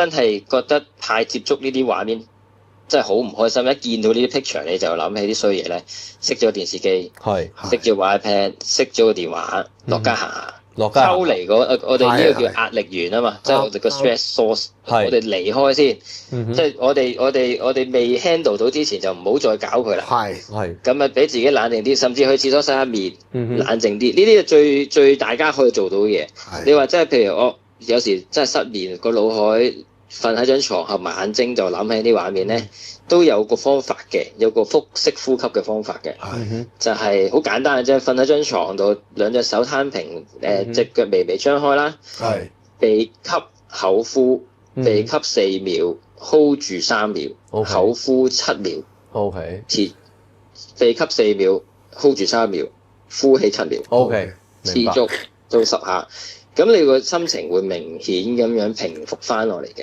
真係覺得太接觸呢啲畫面，真係好唔開心。一見到呢啲 picture 你就諗起啲衰嘢咧，熄咗個電視機，熄咗個 iPad，熄咗個電話，落街行下。抽離我哋呢個叫壓力源啊嘛，即係我哋個 stress source，我哋離開先，即係我哋未 handle 到之前就唔好再搞佢啦。咁啊，俾自己冷靜啲，甚至去廁所洗下面，冷靜啲。呢啲係最大家可以做到嘅嘢。你話即係譬如我有時真係失眠，個腦海瞓喺張床合埋眼睛就諗起啲畫面咧，都有個方法嘅，有個腹式呼吸嘅方法嘅，就係好簡單嘅啫。瞓喺張床度，兩隻手攤平，隻腳微微張開啦，鼻吸口呼，鼻吸4秒 ，hold 住3秒，口呼7秒，OK，鼻吸4秒 ，hold 住3秒，呼氣7秒，OK，持續做10下，咁你個心情會明顯咁樣平復翻落嚟嘅。